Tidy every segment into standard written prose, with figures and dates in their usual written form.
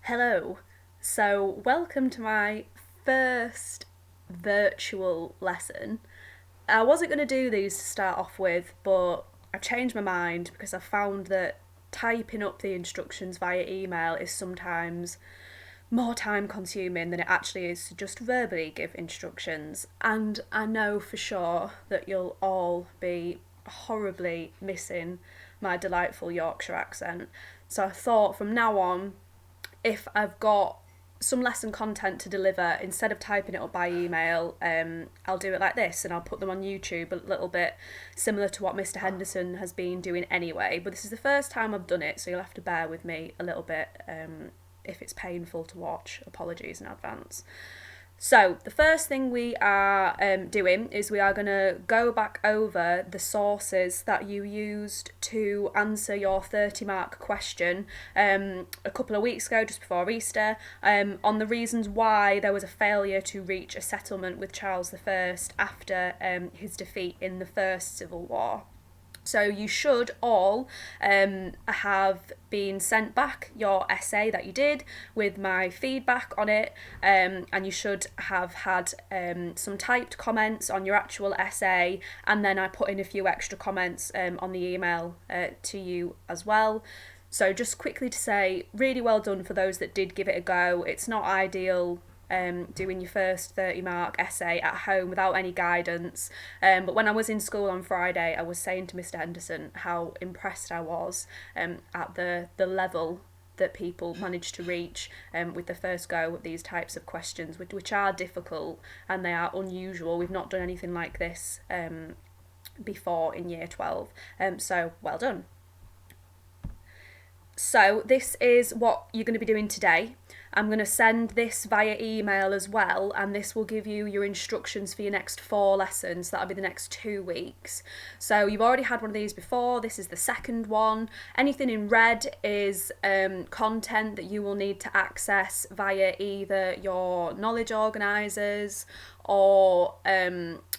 Hello. So, welcome to my first virtual lesson. I wasn't going to do these to start off with, but I've changed my mind because I found that typing up the instructions via email is sometimes more time consuming than it actually is to just verbally give instructions. And I know for sure that you'll all be horribly missing my delightful Yorkshire accent. So I thought from now on, if I've got some lesson content to deliver, instead of typing it up by email, I'll do it like this and I'll put them on YouTube, a little bit similar to what Mr. Henderson has been doing anyway. But this is the first time I've done it, so you'll have to bear with me a little bit. If it's painful to watch, apologies in advance. So the first thing we are doing is we are going to go back over the sources that you used to answer your 30-mark question a couple of weeks ago, just before Easter, on the reasons why there was a failure to reach a settlement with Charles I after his defeat in the First Civil War. So you should all have been sent back your essay that you did with my feedback on it, and you should have had some typed comments on your actual essay, and then I put in a few extra comments on the email to you as well. So just quickly to say, really well done for those that did give it a go. It's not ideal doing your first 30-mark essay at home without any guidance. But when I was in school on Friday, I was saying to Mr. Henderson how impressed I was at the level that people managed to reach with the first go of these types of questions, which are difficult and they are unusual. We've not done anything like this before in Year 12. So well done. So this is what you're going to be doing today. I'm going to send this via email as well, and this will give you your instructions for your next 4 lessons. That'll be the next 2 weeks. So you've already had one of these before. This is the second one. Anything in red is content that you will need to access via either your knowledge organisers or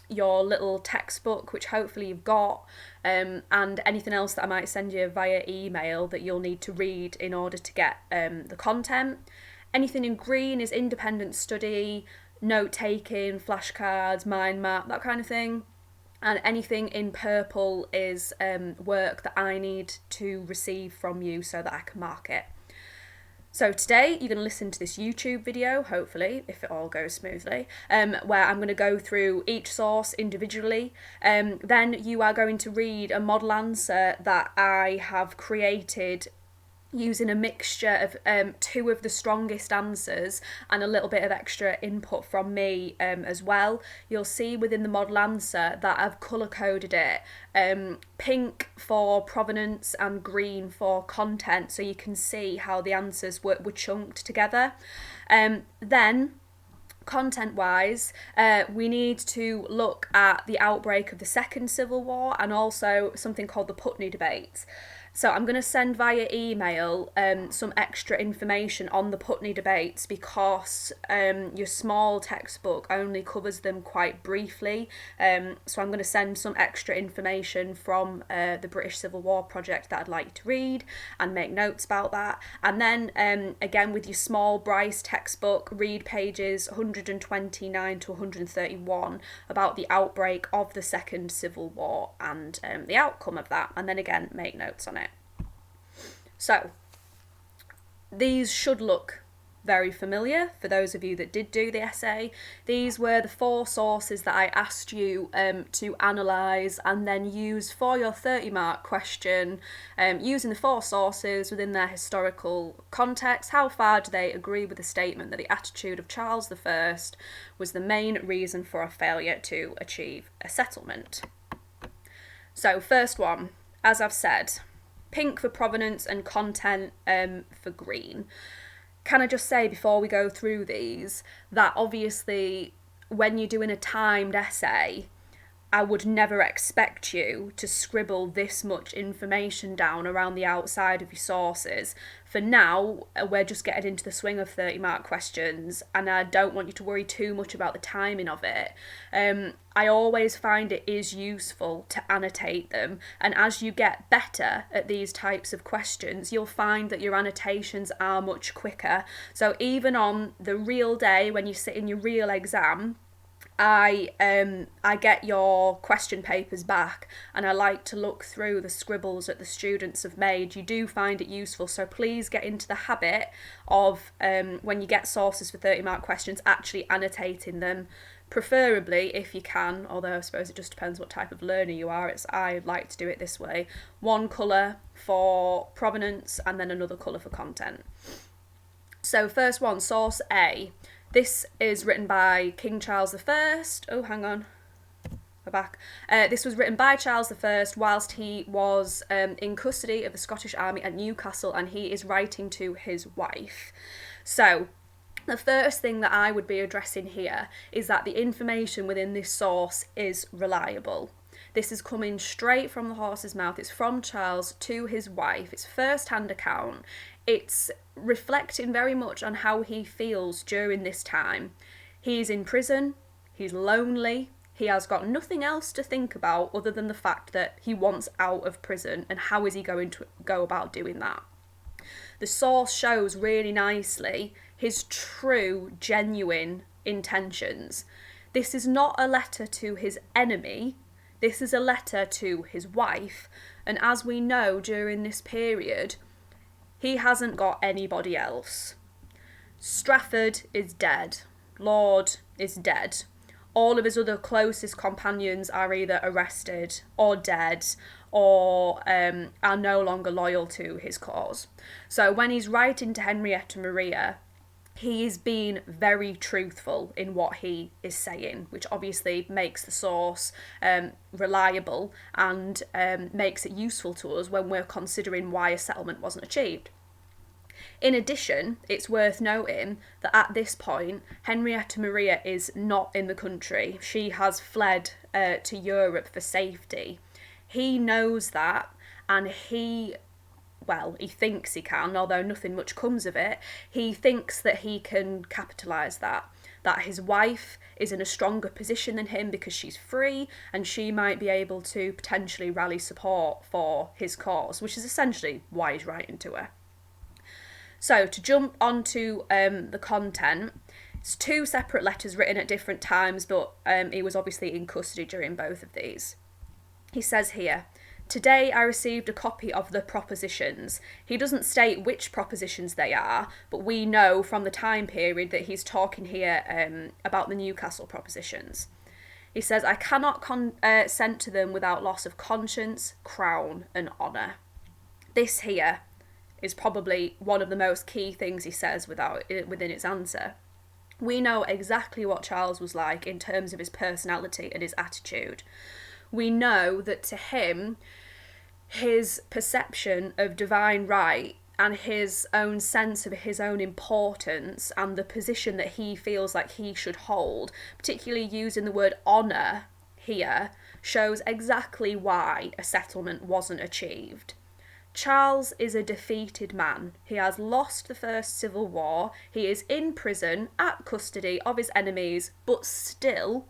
your little textbook, which hopefully you've got, and anything else that I might send you via email that you'll need to read in order to get the content. Anything in green is independent study, note-taking, flashcards, mind map, that kind of thing. And anything in purple is work that I need to receive from you so that I can mark it. So today you're going to listen to this YouTube video, hopefully, if it all goes smoothly, where I'm going to go through each source individually. Then you are going to read a model answer that I have created using a mixture of 2 of the strongest answers and a little bit of extra input from me as well. You'll see within the model answer that I've colour-coded it pink for provenance and green for content, so you can see how the answers were chunked together. Then content-wise, we need to look at the outbreak of the Second Civil War and also something called the Putney debates. So I'm going to send via email some extra information on the Putney debates because your small textbook only covers them quite briefly. So I'm going to send some extra information from the British Civil War project that I'd like you to read and make notes about that. And then again with your small Bryce textbook, read pages 129 to 131 about the outbreak of the Second Civil War and the outcome of that. And then again, make notes on it. So, these should look very familiar for those of you that did do the essay. These were the 4 sources that I asked you to analyse and then use for your 30-mark question, using the 4 sources within their historical context. How far do they agree with the statement that the attitude of Charles I was the main reason for a failure to achieve a settlement? So, first one, as I've said, pink for provenance and content for green. Can I just say before we go through these that obviously when you're doing a timed essay, I would never expect you to scribble this much information down around the outside of your sources. For now, we're just getting into the swing of 30-mark questions, and I don't want you to worry too much about the timing of it. I always find it is useful to annotate them, and as you get better at these types of questions, you'll find that your annotations are much quicker. So even on the real day when you sit in your real exam, I get your question papers back, and I like to look through the scribbles that the students have made. You do find it useful, so please get into the habit of, when you get sources for 30-mark questions, actually annotating them, preferably if you can, although I suppose it just depends what type of learner you are. I like to do it this way: one colour for provenance and then another colour for content. So first one, source A. This is written by King Charles I. Oh, hang on. We're back. This was written by Charles I whilst he was in custody of the Scottish Army at Newcastle, and he is writing to his wife. So the first thing that I would be addressing here is that the information within this source is reliable. This is coming straight from the horse's mouth. It's from Charles to his wife. It's first-hand account. It's reflecting very much on how he feels during this time. He's in prison, he's lonely, he has got nothing else to think about other than the fact that he wants out of prison, and how is he going to go about doing that. The source shows really nicely his true, genuine intentions. This is not a letter to his enemy, this is a letter to his wife, and as we know during this period, he hasn't got anybody else. Strafford is dead. Laud is dead. All of his other closest companions are either arrested or dead, or are no longer loyal to his cause. So when he's writing to Henrietta Maria, he is being very truthful in what he is saying, which obviously makes the source reliable and makes it useful to us when we're considering why a settlement wasn't achieved. In addition, it's worth noting that at this point, Henrietta Maria is not in the country. She has fled to Europe for safety. He knows that, and he thinks he can, although nothing much comes of it. He thinks that he can capitalise that his wife is in a stronger position than him because she's free, and she might be able to potentially rally support for his cause, which is essentially why he's writing to her. So to jump onto the content, it's two separate letters written at different times, but he was obviously in custody during both of these. He says here, "Today I received a copy of the propositions." He doesn't state which propositions they are, but we know from the time period that he's talking here about the Newcastle propositions. He says, "I cannot consent to them without loss of conscience, crown and honour." This here is probably one of the most key things he says within its answer. We know exactly what Charles was like in terms of his personality and his attitude. We know that to him, his perception of divine right and his own sense of his own importance and the position that he feels like he should hold, particularly using the word honour here, shows exactly why a settlement wasn't achieved. Charles is a defeated man. He has lost the First Civil War. He is in prison at custody of his enemies, but still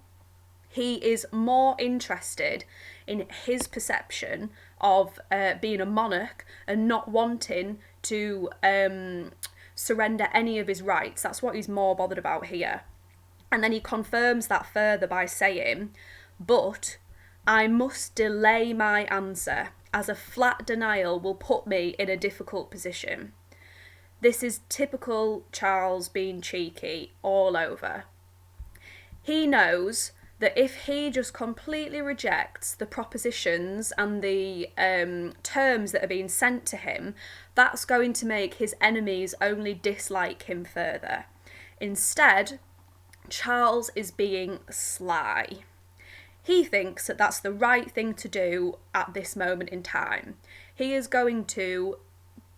he is more interested in his perception of being a monarch and not wanting to surrender any of his rights. That's what he's more bothered about here. And then he confirms that further by saying, "But I must delay my answer, as a flat denial will put me in a difficult position." This is typical Charles being cheeky all over. He knows that if he just completely rejects the propositions and the terms that are being sent to him, that's going to make his enemies only dislike him further. Instead, Charles is being sly. He thinks that that's the right thing to do at this moment in time. He is going to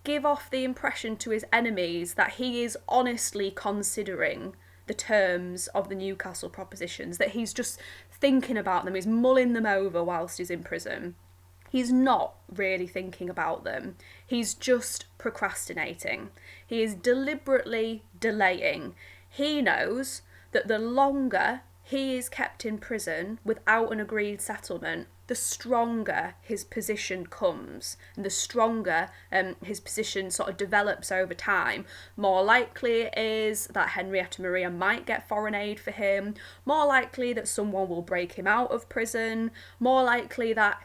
give off the impression to his enemies that he is honestly considering the terms of the Newcastle propositions, that he's just thinking about them, he's mulling them over whilst he's in prison. He's not really thinking about them. He's just procrastinating. He is deliberately delaying. He knows that the longer he is kept in prison without an agreed settlement, the stronger his position comes, and the stronger his position sort of develops over time. More likely it is that Henrietta Maria might get foreign aid for him, more likely that someone will break him out of prison, more likely that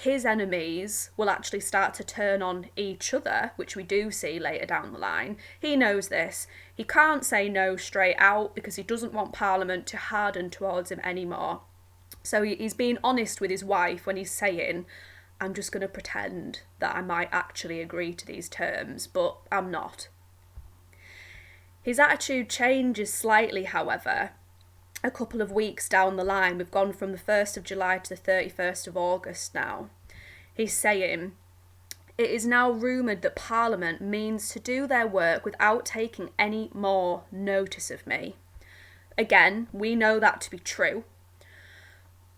his enemies will actually start to turn on each other, which we do see later down the line. He knows this. He can't say no straight out because he doesn't want Parliament to harden towards him anymore. So he's being honest with his wife when he's saying, I'm just going to pretend that I might actually agree to these terms, but I'm not. His attitude changes slightly, however, a couple of weeks down the line. We've gone from the 1st of July to the 31st of August now. He's saying, it is now rumoured that Parliament means to do their work without taking any more notice of me. Again, we know that to be true.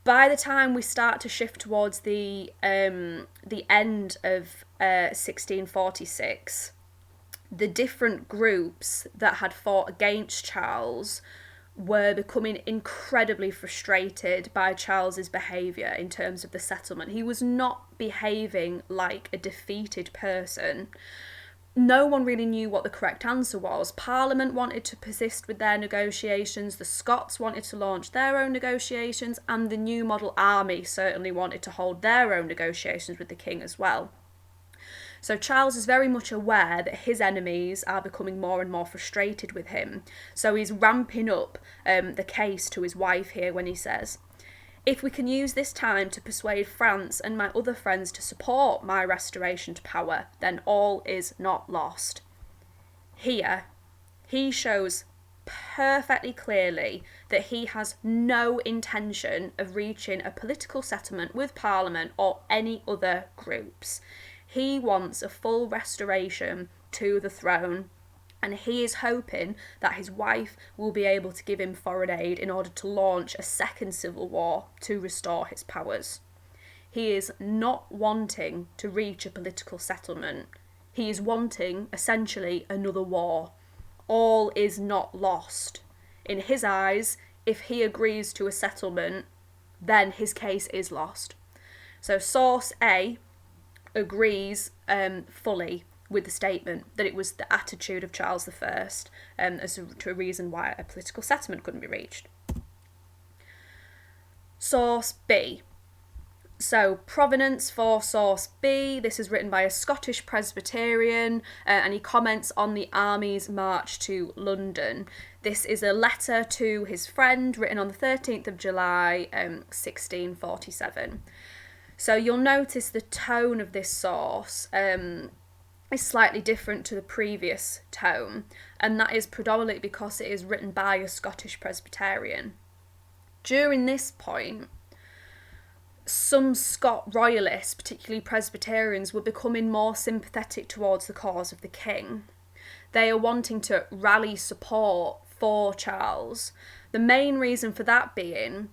By the time we start to shift towards the end of 1646, the different groups that had fought against Charles were becoming incredibly frustrated by Charles's behaviour in terms of the settlement. He was not behaving like a defeated person. No one really knew what the correct answer was. Parliament wanted to persist with their negotiations, the Scots wanted to launch their own negotiations, and the New Model Army certainly wanted to hold their own negotiations with the king as well. So Charles is very much aware that his enemies are becoming more and more frustrated with him. So he's ramping up the case to his wife here when he says, if we can use this time to persuade France and my other friends to support my restoration to power, then all is not lost. Here, he shows perfectly clearly that he has no intention of reaching a political settlement with Parliament or any other groups. He wants a full restoration to the throne, and he is hoping that his wife will be able to give him foreign aid in order to launch a second civil war to restore his powers. He is not wanting to reach a political settlement. He is wanting, essentially, another war. All is not lost. In his eyes, if he agrees to a settlement, then his case is lost. So source A agrees fully with the statement that it was the attitude of Charles I as to a reason why a political settlement couldn't be reached. Source B. So provenance for source B, this is written by a Scottish Presbyterian and he comments on the army's march to London. This is a letter to his friend written on the 13th of July 1647. So you'll notice the tone of this source is slightly different to the previous tone, and that is predominantly because it is written by a Scottish Presbyterian. During this point, some Scot royalists, particularly Presbyterians, were becoming more sympathetic towards the cause of the king. They are wanting to rally support for Charles. The main reason for that being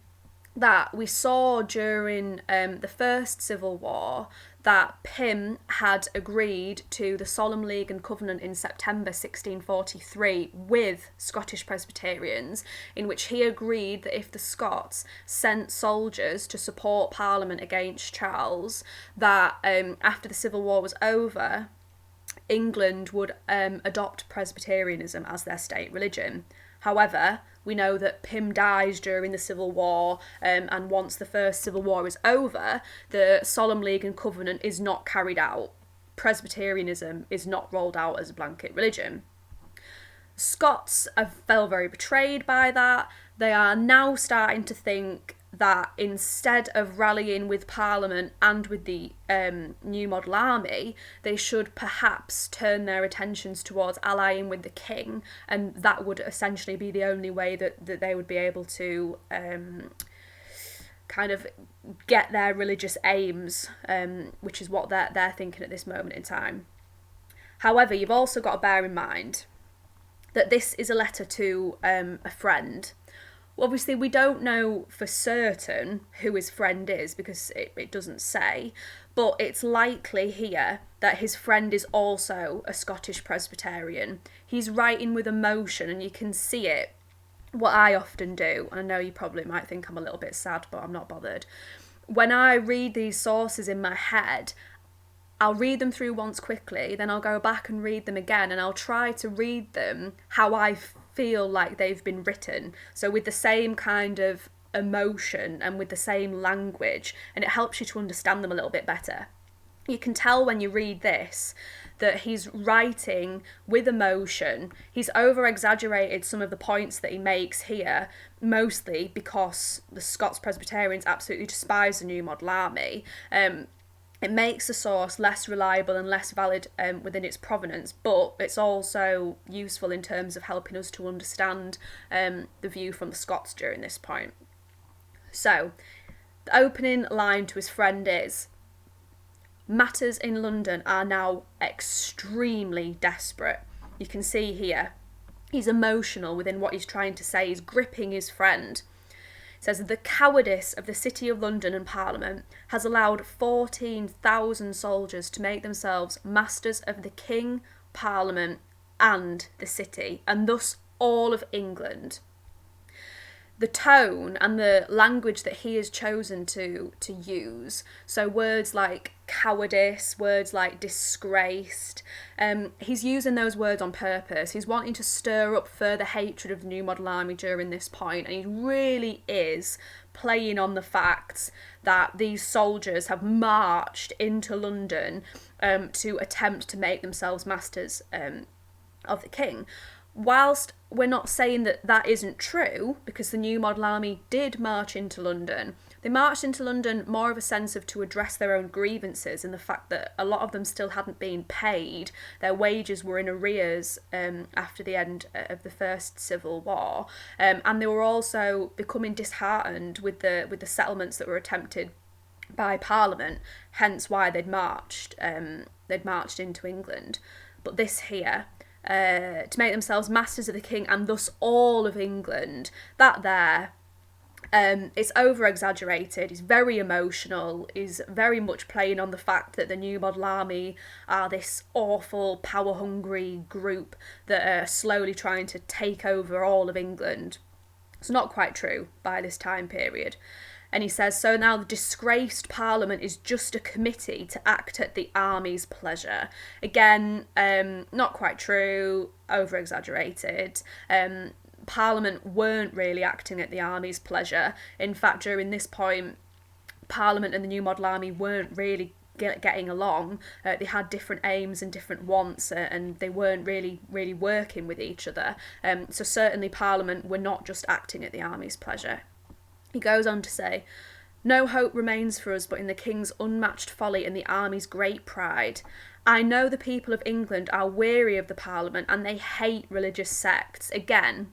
that we saw during the First Civil War that Pym had agreed to the Solemn League and Covenant in September 1643 with Scottish Presbyterians, in which he agreed that if the Scots sent soldiers to support Parliament against Charles, that after the Civil War was over, England would adopt Presbyterianism as their state religion. However, we know that Pym dies during the Civil War, and once the First Civil War is over, the Solemn League and Covenant is not carried out. Presbyterianism is not rolled out as a blanket religion. Scots have felt very betrayed by that. They are now starting to think that instead of rallying with Parliament and with the New Model Army, they should perhaps turn their attentions towards allying with the king, and that would essentially be the only way that they would be able to kind of get their religious aims, which is what they're thinking at this moment in time. However, you've also got to bear in mind that this is a letter to a friend. Obviously, we don't know for certain who his friend is because it doesn't say, but it's likely here that his friend is also a Scottish Presbyterian. He's writing with emotion, and you can see it. What I often do, and I know you probably might think I'm a little bit sad, but I'm not bothered. When I read these sources in my head, I'll read them through once quickly, then I'll go back and read them again, and I'll try to read them how I feel like they've been written. So with the same kind of emotion and with the same language, and it helps you to understand them a little bit better. You can tell when you read this that he's writing with emotion. He's over-exaggerated some of the points that he makes here, mostly because the Scots Presbyterians absolutely despise the New Model Army. It makes the source less reliable and less valid within its provenance, but it's also useful in terms of helping us to understand the view from the Scots during this point. So, the opening line to his friend is, "Matters in London are now extremely desperate." You can see here, he's emotional within what he's trying to say. He's gripping his friend. It says, "The cowardice of the City of London and Parliament has allowed 14,000 soldiers to make themselves masters of the King, Parliament and the City, and thus all of England." The tone and the language that he has chosen to use, so words like cowardice, words like disgraced, he's using those words on purpose. He's wanting to stir up further hatred of the New Model Army during this point, and he really is playing on the fact that these soldiers have marched into London to attempt to make themselves masters of the king. Whilst we're not saying that that isn't true, because the New Model Army did march into London, they marched into London more of a sense of to address their own grievances and the fact that a lot of them still hadn't been paid. Their wages were in arrears after the end of the First Civil War, and they were also becoming disheartened with the settlements that were attempted by Parliament, hence why they'd marched into England. But this here, to make themselves masters of the king and thus all of England, that there, it's over-exaggerated, it's very emotional, is very much playing on the fact that the New Model Army are this awful, power-hungry group that are slowly trying to take over all of England. It's not quite true by this time period. And he says, "So now the disgraced Parliament is just a committee to act at the army's pleasure." Again, not quite true, over-exaggerated. Parliament weren't really acting at the army's pleasure. In fact, during this point, Parliament and the New Model Army weren't really getting along. They had different aims and different wants, and they weren't really working with each other. So certainly Parliament were not just acting at the army's pleasure. He goes on to say, "No hope remains for us but in the King's unmatched folly and the army's great pride. I know the people of England are weary of the Parliament and they hate religious sects." Again,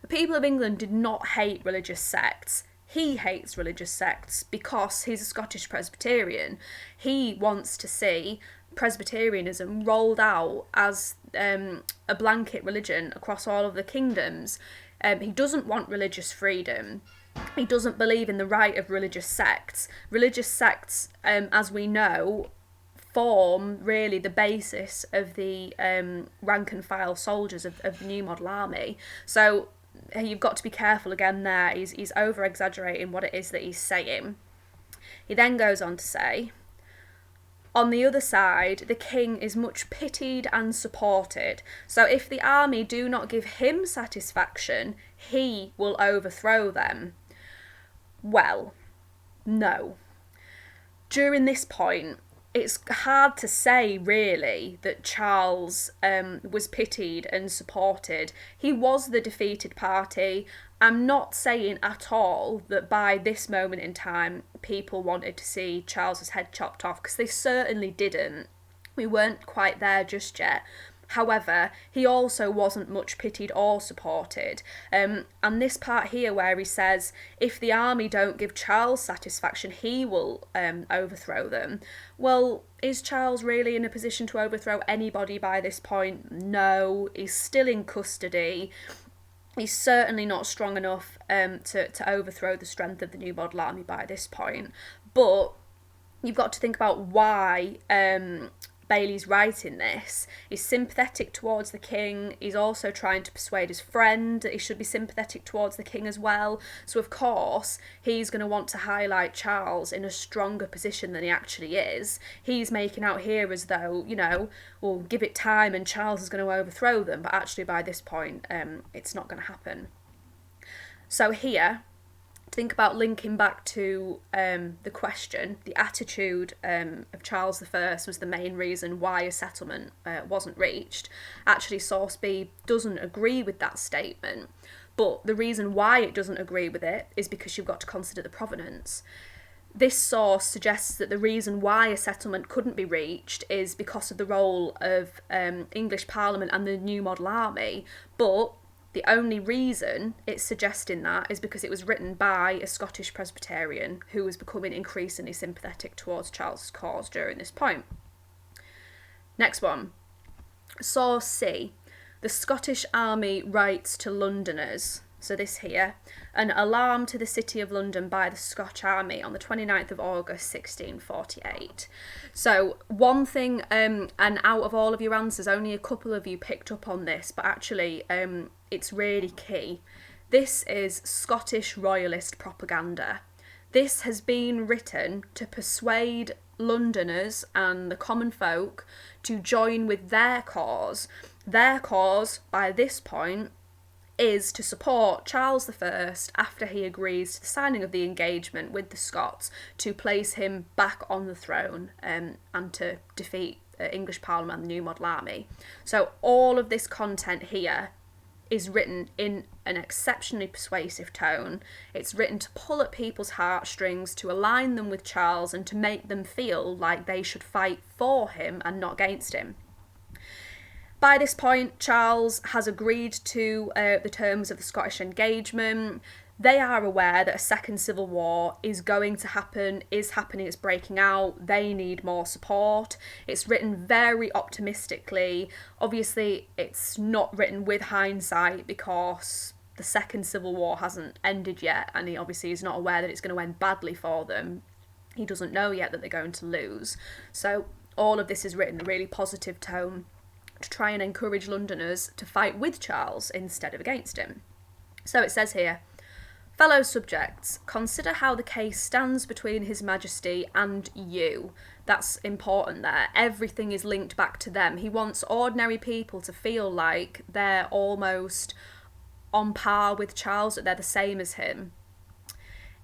the people of England did not hate religious sects. He hates religious sects because he's a Scottish Presbyterian. He wants to see Presbyterianism rolled out as a blanket religion across all of the kingdoms. He doesn't want religious freedom. He doesn't believe in the right of religious sects. Religious sects, as we know, form really the basis of the rank and file soldiers of the New Model Army. So you've got to be careful again there. He's over-exaggerating what it is that he's saying. He then goes on to say, "On the other side, the king is much pitied and supported. So if the army do not give him satisfaction, he will overthrow them." Well, no. During this point, it's hard to say really that Charles was pitied and supported. He was the defeated party. I'm not saying at all that by this moment in time people wanted to see Charles's head chopped off, because they certainly didn't. We weren't quite there just yet. However, he also wasn't much pitied or supported. And this part here where he says, if the army don't give Charles satisfaction, he will overthrow them. Well, is Charles really in a position to overthrow anybody by this point? No, he's still in custody. He's certainly not strong enough to overthrow the strength of the New Model Army by this point. But you've got to think about why Bailey's writing this. He's sympathetic towards the king. He's also trying to persuade his friend that he should be sympathetic towards the king as well. So of course he's going to want to highlight Charles in a stronger position than he actually is. He's making out here as though, we'll give it time and Charles is going to overthrow them, but actually by this point it's not going to happen. So here, think about linking back to the question, the attitude of Charles I was the main reason why a settlement wasn't reached. Actually, source B doesn't agree with that statement, but the reason why it doesn't agree with it is because you've got to consider the provenance. This source suggests that the reason why a settlement couldn't be reached is because of the role of English Parliament and the New Model Army, but the only reason it's suggesting that is because it was written by a Scottish Presbyterian who was becoming increasingly sympathetic towards Charles's cause during this point. Next one. Source C. The Scottish Army writes to Londoners, so this here, an alarm to the City of London by the Scotch Army on the 29th of August 1648. So one thing, and out of all of your answers, only a couple of you picked up on this, but actually it's really key. This is Scottish royalist propaganda. This has been written to persuade Londoners and the common folk to join with their cause. Their cause, by this point, is to support Charles I after he agrees to the signing of the engagement with the Scots to place him back on the throne and to defeat English Parliament and the New Model Army. So all of this content here is written in an exceptionally persuasive tone. It's written to pull at people's heartstrings, to align them with Charles and to make them feel like they should fight for him and not against him. By this point, Charles has agreed to the terms of the Scottish engagement. They are aware that a second civil war is going to happen, is happening, it's breaking out. They need more support. It's written very optimistically. Obviously, it's not written with hindsight because the second civil war hasn't ended yet, and he obviously is not aware that it's going to end badly for them. He doesn't know yet that they're going to lose. So all of this is written in a really positive tone to try and encourage Londoners to fight with Charles instead of against him. So it says here, fellow subjects, consider how the case stands between His Majesty and you. That's important there. Everything is linked back to them. He wants ordinary people to feel like they're almost on par with Charles, that they're the same as him.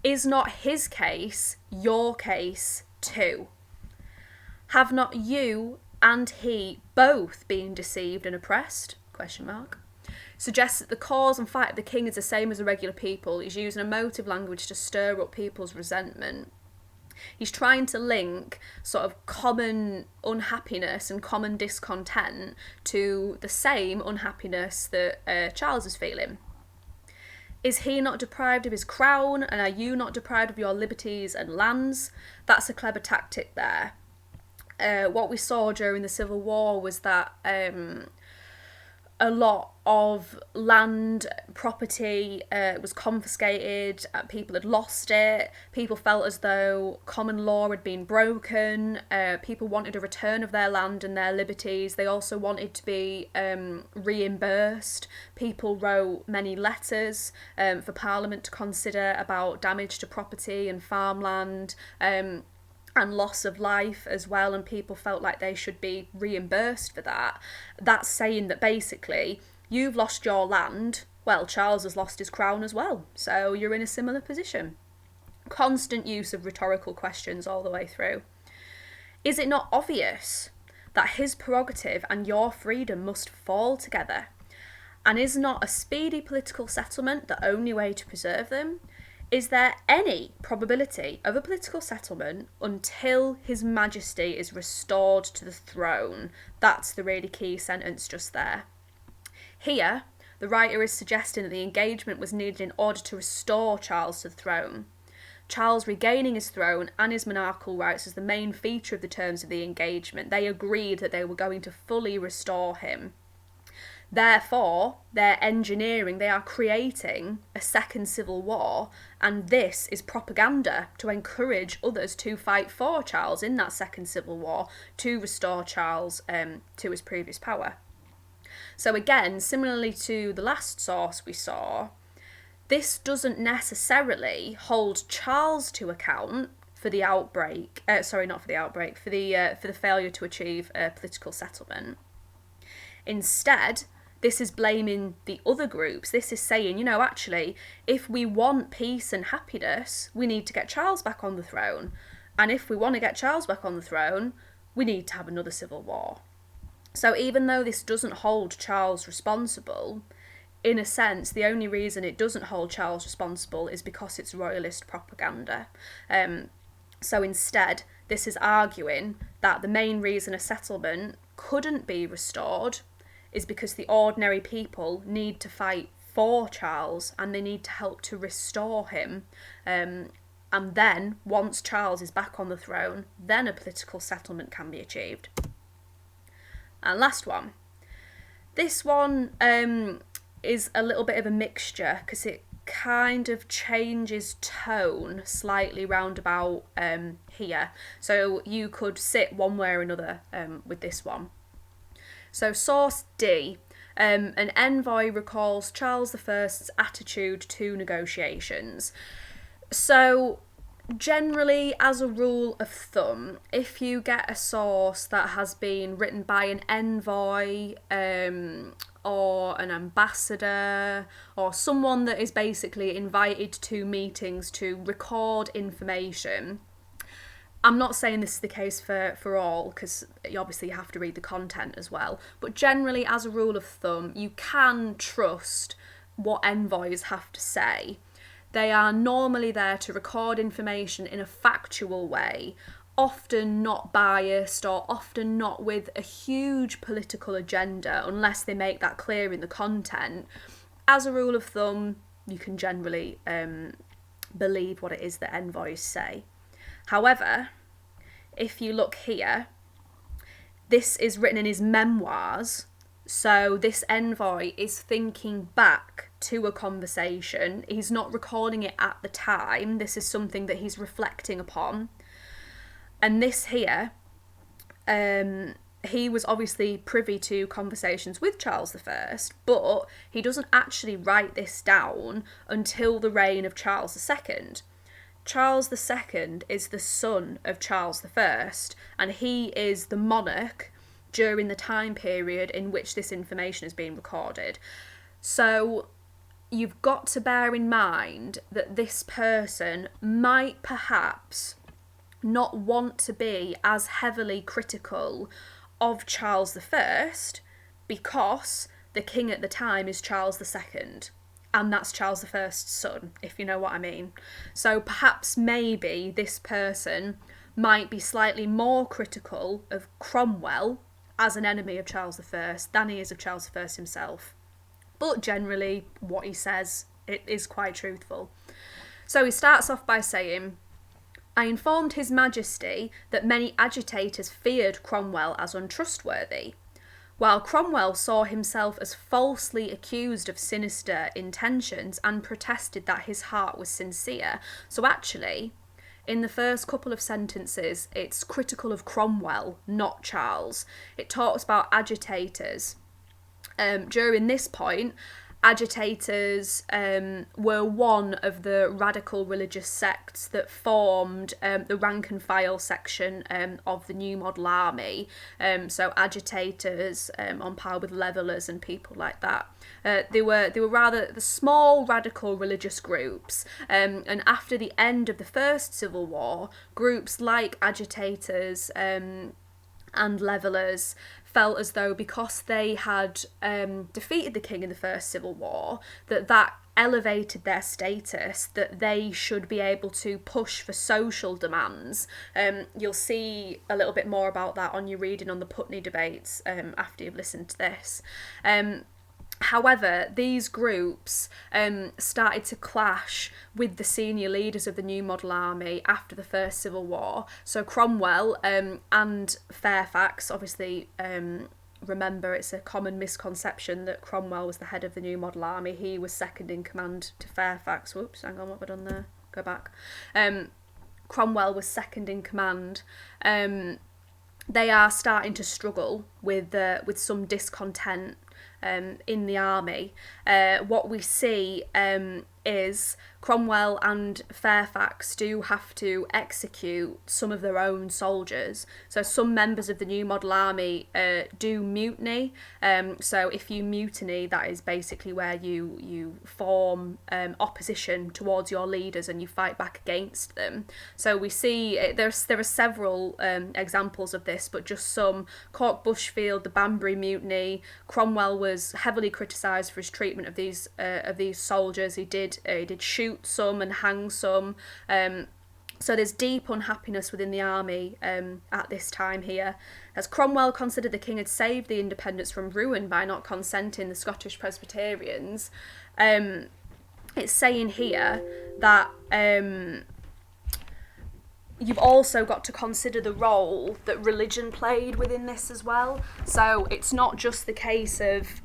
Is not his case your case too? Have not you and he both been deceived and oppressed? ? Suggests that the cause and fight of the king is the same as the regular people. He's using emotive language to stir up people's resentment. He's trying to link sort of common unhappiness and common discontent to the same unhappiness that Charles is feeling. Is he not deprived of his crown, and are you not deprived of your liberties and lands? That's a clever tactic there. What we saw during the Civil War was that a lot of land property was confiscated, people had lost it, people felt as though common law had been broken, people wanted a return of their land and their liberties. They also wanted to be reimbursed. People wrote many letters for Parliament to consider about damage to property and farmland, and loss of life as well, and people felt like they should be reimbursed for that. That's saying that basically, you've lost your land, well, Charles has lost his crown as well, so you're in a similar position. Constant use of rhetorical questions all the way through. Is it not obvious that his prerogative and your freedom must fall together? And is not a speedy political settlement the only way to preserve them? Is there any probability of a political settlement until His Majesty is restored to the throne? That's the really key sentence just there. Here, the writer is suggesting that the engagement was needed in order to restore Charles to the throne. Charles regaining his throne and his monarchical rights was the main feature of the terms of the engagement. They agreed that they were going to fully restore him. Therefore, they're engineering, they are creating a second civil war, and this is propaganda to encourage others to fight for Charles in that second civil war to restore Charles to his previous power. So again, similarly to the last source we saw, this doesn't necessarily hold Charles to account for the outbreak. For the failure to achieve a political settlement. Instead, this is blaming the other groups. This is saying, actually, if we want peace and happiness, we need to get Charles back on the throne. And if we want to get Charles back on the throne, we need to have another civil war. So even though this doesn't hold Charles responsible, in a sense, the only reason it doesn't hold Charles responsible is because it's royalist propaganda. So instead, this is arguing that the main reason a settlement couldn't be restored is because the ordinary people need to fight for Charles and they need to help to restore him. And then, once Charles is back on the throne, then a political settlement can be achieved. And last one. This one is a little bit of a mixture because it kind of changes tone slightly roundabout here. So you could sit one way or another with this one. So source D, an envoy recalls Charles I's attitude to negotiations. So generally, as a rule of thumb, if you get a source that has been written by an envoy or an ambassador or someone that is basically invited to meetings to record information, I'm not saying this is the case for all, because obviously you have to read the content as well, but generally, as a rule of thumb, you can trust what envoys have to say. They are normally there to record information in a factual way, often not biased or often not with a huge political agenda, unless they make that clear in the content. As a rule of thumb, you can generally believe what it is that envoys say. However, if you look here, this is written in his memoirs, so this envoy is thinking back to a conversation. He's not recording it at the time. This is something that he's reflecting upon. And this here, he was obviously privy to conversations with Charles I, but he doesn't actually write this down until the reign of Charles II. Charles II is the son of Charles I, and he is the monarch during the time period in which this information is being recorded. So you've got to bear in mind that this person might perhaps not want to be as heavily critical of Charles I because the king at the time is Charles II. And that's Charles I's son, if you know what I mean. So perhaps maybe this person might be slightly more critical of Cromwell as an enemy of Charles I than he is of Charles I himself. But generally, what he says, it is quite truthful. So he starts off by saying, I informed His Majesty that many agitators feared Cromwell as untrustworthy, while Cromwell saw himself as falsely accused of sinister intentions and protested that his heart was sincere. So actually, in the first couple of sentences, it's critical of Cromwell, not Charles. It talks about agitators. During this point, agitators were one of the radical religious sects that formed the rank and file section of the New Model Army. So agitators on par with levellers and people like that. They were rather the small radical religious groups. And after the end of the First Civil War, groups like agitators and levellers felt as though because they had defeated the king in the First Civil War, that elevated their status, that they should be able to push for social demands. You'll see a little bit more about that on your reading on the Putney debates after you've listened to this. However, these groups started to clash with the senior leaders of the New Model Army after the First Civil War. So Cromwell and Fairfax, obviously remember, it's a common misconception that Cromwell was the head of the New Model Army. He was second in command to Fairfax. Whoops, hang on, what have I done there? Go back. Cromwell was second in command. They are starting to struggle with some discontent in the army. What we see is Cromwell and Fairfax do have to execute some of their own soldiers. So some members of the New Model Army do mutiny. So if you mutiny, that is basically where you form opposition towards your leaders and you fight back against them. So we see there are several examples of this, but just some. Cork Bushfield, the Banbury Mutiny. Cromwell was heavily criticised for his treatment of these soldiers. He did shoot some and hang some. So there's deep unhappiness within the army at this time here. As Cromwell considered the king had saved the independents from ruin by not consenting the Scottish Presbyterians, it's saying here that you've also got to consider the role that religion played within this as well. So it's not just the case of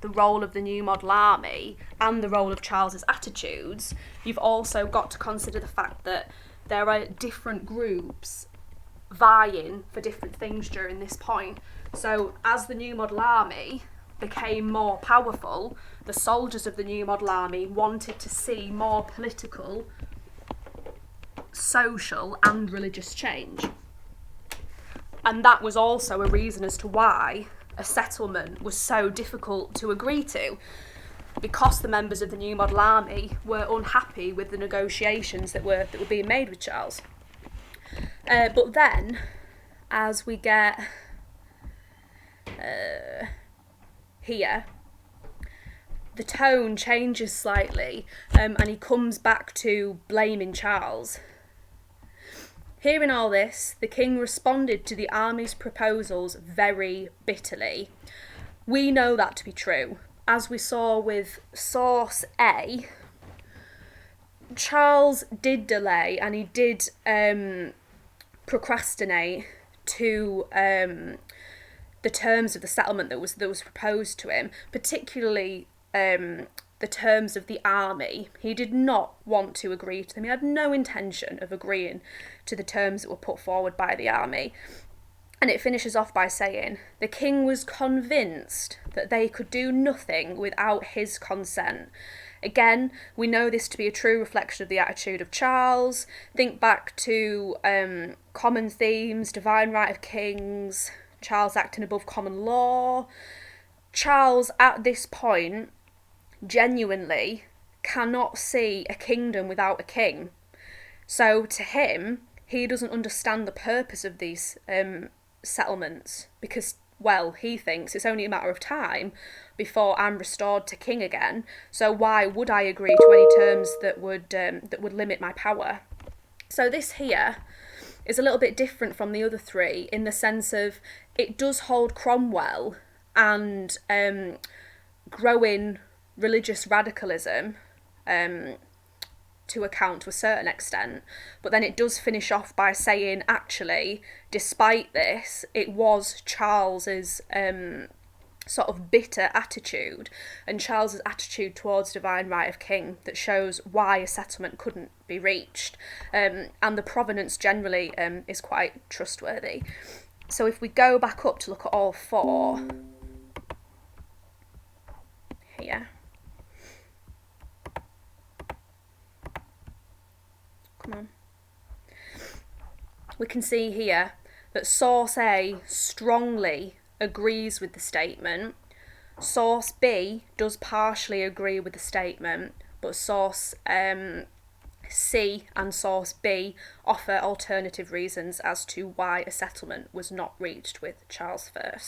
the role of the New Model Army and the role of Charles's attitudes. You've also got to consider the fact that there are different groups vying for different things during this point. So as the New Model Army became more powerful, the soldiers of the New Model Army wanted to see more political, social and religious change. And that was also a reason as to why a settlement was so difficult to agree to, because the members of the New Model Army were unhappy with the negotiations that were being made with Charles. But then, as we get here, the tone changes slightly, and he comes back to blaming Charles. Hearing all this, the king responded to the army's proposals very bitterly. We know that to be true. As we saw with source A, Charles did delay and he did procrastinate to the terms of the settlement that was proposed to him, particularly the terms of the army. He did not want to agree to them. He had no intention of agreeing to the terms that were put forward by the army. And it finishes off by saying, the king was convinced that they could do nothing without his consent. Again, we know this to be a true reflection of the attitude of Charles. Think back to common themes, divine right of kings, Charles acting above common law. Charles, at this point, genuinely cannot see a kingdom without a king. So to him, he doesn't understand the purpose of these settlements, because, well, he thinks it's only a matter of time before I'm restored to king again, so why would I agree to any terms that would limit my power? So this here is a little bit different from the other three in the sense of it does hold Cromwell and growing religious radicalism to account to a certain extent, but then it does finish off by saying, actually, despite this, it was Charles's sort of bitter attitude and Charles's attitude towards divine right of king that shows why a settlement couldn't be reached, and the provenance generally is quite trustworthy. So if we go back up to look at all four here, come on, we can see here that source A strongly agrees with the statement. Source B does partially agree with the statement, but source C and source B offer alternative reasons as to why a settlement was not reached with Charles I.